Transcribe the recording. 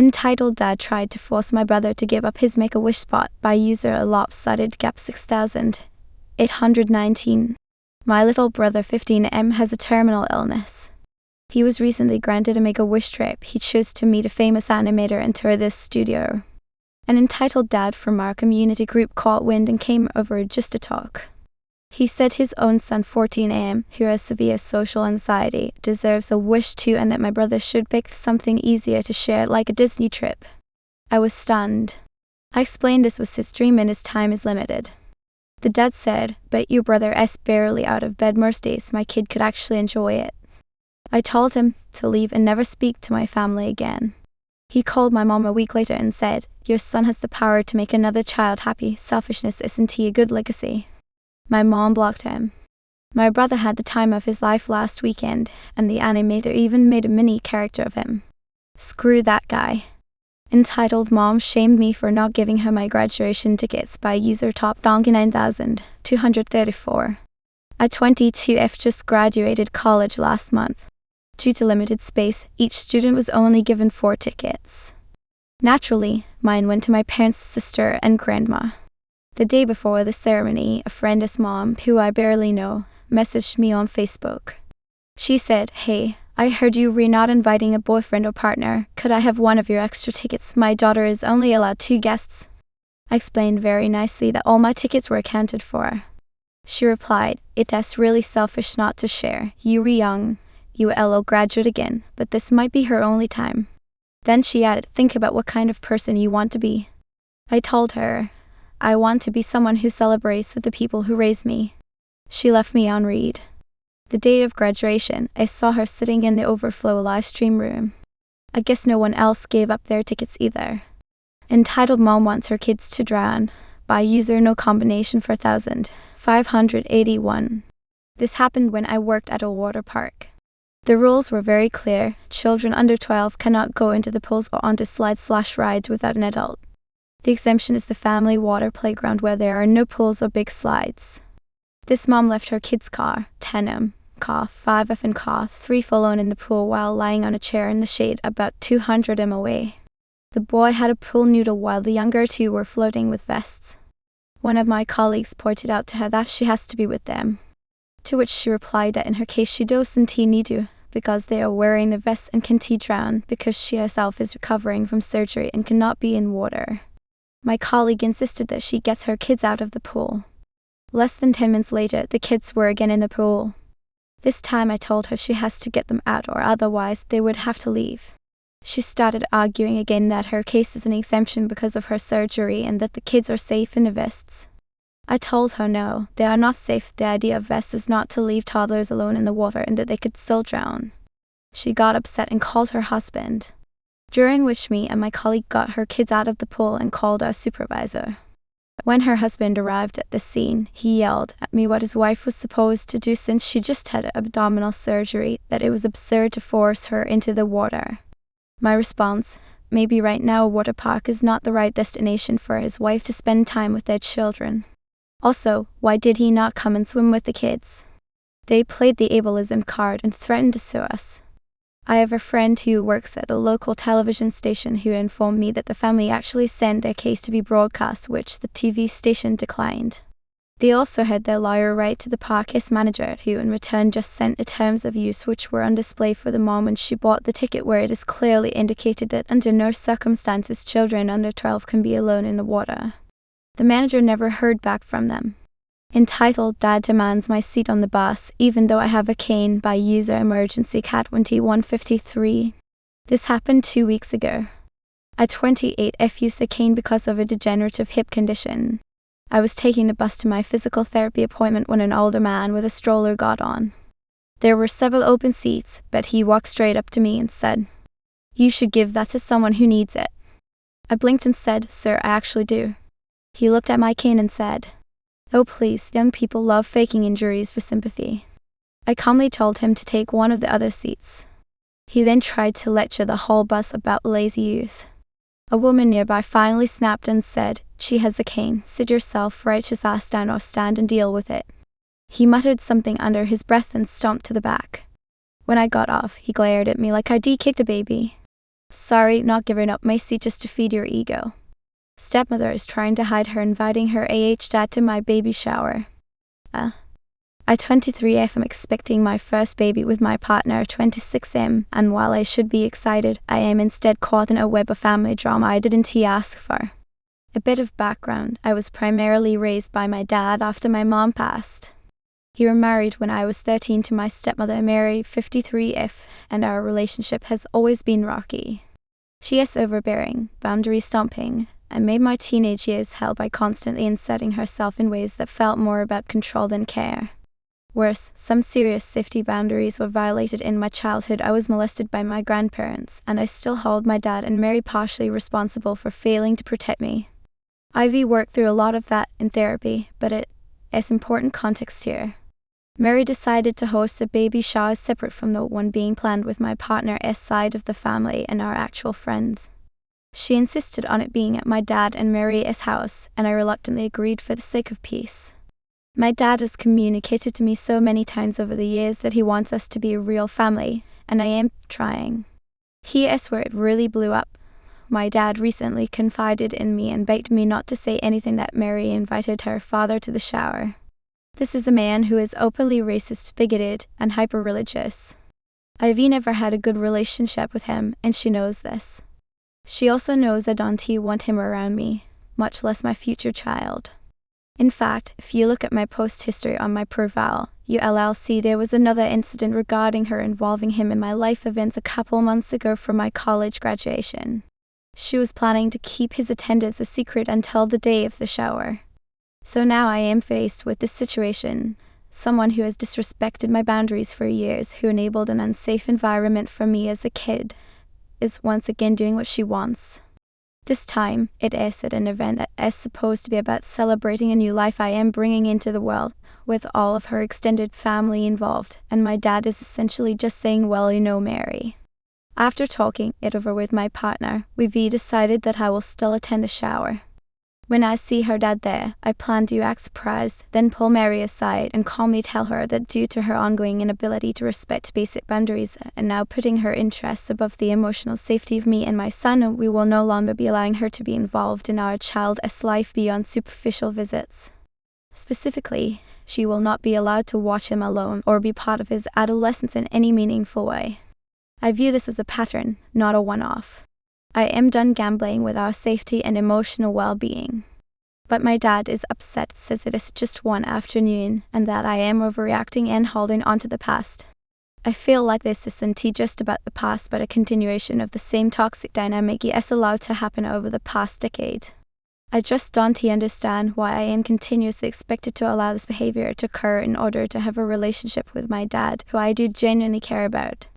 Entitled Dad tried to force my brother to give up his Make-A-Wish spot by user a lopsided gap 6,819. My little brother 15M has a terminal illness. He was recently granted a Make-A-Wish trip. He chose to meet a famous animator and tour this studio. An entitled dad from our community group caught wind and came over just to talk. He said his own son 14am, who has severe social anxiety, deserves a wish too, and that my brother should pick something easier to share, like a Disney trip. I was stunned. I explained this was his dream and his time is limited. The dad said, "But your brother's barely out of bed most days, my kid could actually enjoy it." I told him to leave and never speak to my family again. He called my mom a week later and said, "Your son has the power to make another child happy. Selfishness isn't a good legacy." My mom blocked him. My brother had the time of his life last weekend, and the animator even made a mini character of him. Screw that guy. Entitled Mom shamed me for not giving her my graduation tickets by user top.donkey9234. I 22F just graduated college last month. Due to limited space, each student was only given 4 tickets. Naturally, mine went to my parents' sister and grandma. The day before the ceremony, a friend's mom, who I barely know, messaged me on Facebook. She said, "Hey, I heard you were not inviting a boyfriend or partner. Could I have one of your extra tickets? My daughter is only allowed 2 guests." I explained very nicely that all my tickets were accounted for. She replied, "It's really selfish not to share. You were young. You will graduate again, but this might be her only time." Then she added, "Think about what kind of person you want to be." I told her, "I want to be someone who celebrates with the people who raised me." She left me on read. The day of graduation, I saw her sitting in the overflow livestream room. I guess no one else gave up their tickets either. Entitled Mom wants her kids to drown by user no combination 4,581. This happened when I worked at a water park. The rules were very clear. Children under 12 cannot go into the pools or onto slides/rides without an adult. The exemption is the family water playground where there are no pools or big slides. This mom left her kid's car, 10M, car 5F and car 3 alone in the pool while lying on a chair in the shade about 200m away. The boy had a pool noodle while the younger 2 were floating with vests. One of my colleagues pointed out to her that she has to be with them. To which she replied that in her case she doesn't need to, because they are wearing the vests and can't drown because she herself is recovering from surgery and cannot be in water. My colleague insisted that she gets her kids out of the pool. Less than 10 minutes later, the kids were again in the pool. This time I told her she has to get them out or otherwise they would have to leave. She started arguing again that her case is an exemption because of her surgery and that the kids are safe in the vests. I told her no, they are not safe. The idea of vests is not to leave toddlers alone in the water and that they could still drown. She got upset and called her husband, during which me and my colleague got her kids out of the pool and called our supervisor. When her husband arrived at the scene, he yelled at me what his wife was supposed to do since she just had abdominal surgery, that it was absurd to force her into the water. My response, maybe right now a water park is not the right destination for his wife to spend time with their children. Also, why did he not come and swim with the kids? They played the ableism card and threatened to sue us. I have a friend who works at a local television station who informed me that the family actually sent their case to be broadcast, which the TV station declined. They also had their lawyer write to the park's manager, who in return just sent the terms of use which were on display for the mom when she bought the ticket, where it is clearly indicated that under no circumstances children under 12 can be alone in the water. The manager never heard back from them. Entitled Dad demands my seat on the bus, even though I have a cane by user emergency cat 2153. This happened 2 weeks ago. I 28F used a cane because of a degenerative hip condition. I was taking the bus to my physical therapy appointment when an older man with a stroller got on. There were several open seats, but he walked straight up to me and said, "You should give that to someone who needs it." I blinked and said, "Sir, I actually do." He looked at my cane and said, "Oh please, young people love faking injuries for sympathy." I calmly told him to take one of the other seats. He then tried to lecture the whole bus about lazy youth. A woman nearby finally snapped and said, "She has a cane, sit yourself righteous ass down or stand and deal with it." He muttered something under his breath and stomped to the back. When I got off, he glared at me like I'd kicked a baby. Sorry, not giving up my seat just to feed your ego. Stepmother is trying to hide her inviting her dad to my baby shower. I 23F am expecting my first baby with my partner 26M, and while I should be excited, I am instead caught in a web of family drama I didn't ask for. A bit of background: I was primarily raised by my dad after my mom passed. He remarried when I was 13 to my stepmother Mary 53F, and our relationship has always been rocky. She is overbearing, boundary stomping, and made my teenage years hell by constantly inserting herself in ways that felt more about control than care. Worse, some serious safety boundaries were violated in my childhood. I was molested by my grandparents, and I still hold my dad and Mary partially responsible for failing to protect me. Ivy worked through a lot of that in therapy, but it's important context here. Mary decided to host a baby shower separate from the one being planned with my partner's side of the family and our actual friends. She insisted on it being at my dad and Mary's house, and I reluctantly agreed for the sake of peace. My dad has communicated to me so many times over the years that he wants us to be a real family, and I am trying. Here's where it really blew up. My dad recently confided in me and begged me not to say anything that Mary invited her father to the shower. This is a man who is openly racist, bigoted, and hyper-religious. I've never had a good relationship with him, and she knows this. She also knows I don't want him around me, much less my future child. In fact, if you look at my post history on my profile, you'll see there was another incident regarding her involving him in my life events a couple months ago for my college graduation. She was planning to keep his attendance a secret until the day of the shower. So now I am faced with this situation. Someone who has disrespected my boundaries for years, who enabled an unsafe environment for me as a kid, is once again doing what she wants. This time, it is at an event that is supposed to be about celebrating a new life I am bringing into the world, with all of her extended family involved, and my dad is essentially just saying, well, you know, Mary. After talking it over with my partner, we've decided that I will still attend the shower. When I see her dad there, I plan to act surprised, then pull Mary aside and calmly tell her that due to her ongoing inability to respect basic boundaries and now putting her interests above the emotional safety of me and my son, we will no longer be allowing her to be involved in our child's life beyond superficial visits. Specifically, she will not be allowed to watch him alone or be part of his adolescence in any meaningful way. I view this as a pattern, not a one-off. I am done gambling with our safety and emotional well-being. But my dad is upset, says it is just one afternoon, and that I am overreacting and holding on to the past. I feel like this isn't just about the past, but a continuation of the same toxic dynamic is allowed to happen over the past decade. I just don't understand why I am continuously expected to allow this behavior to occur in order to have a relationship with my dad, who I do genuinely care about.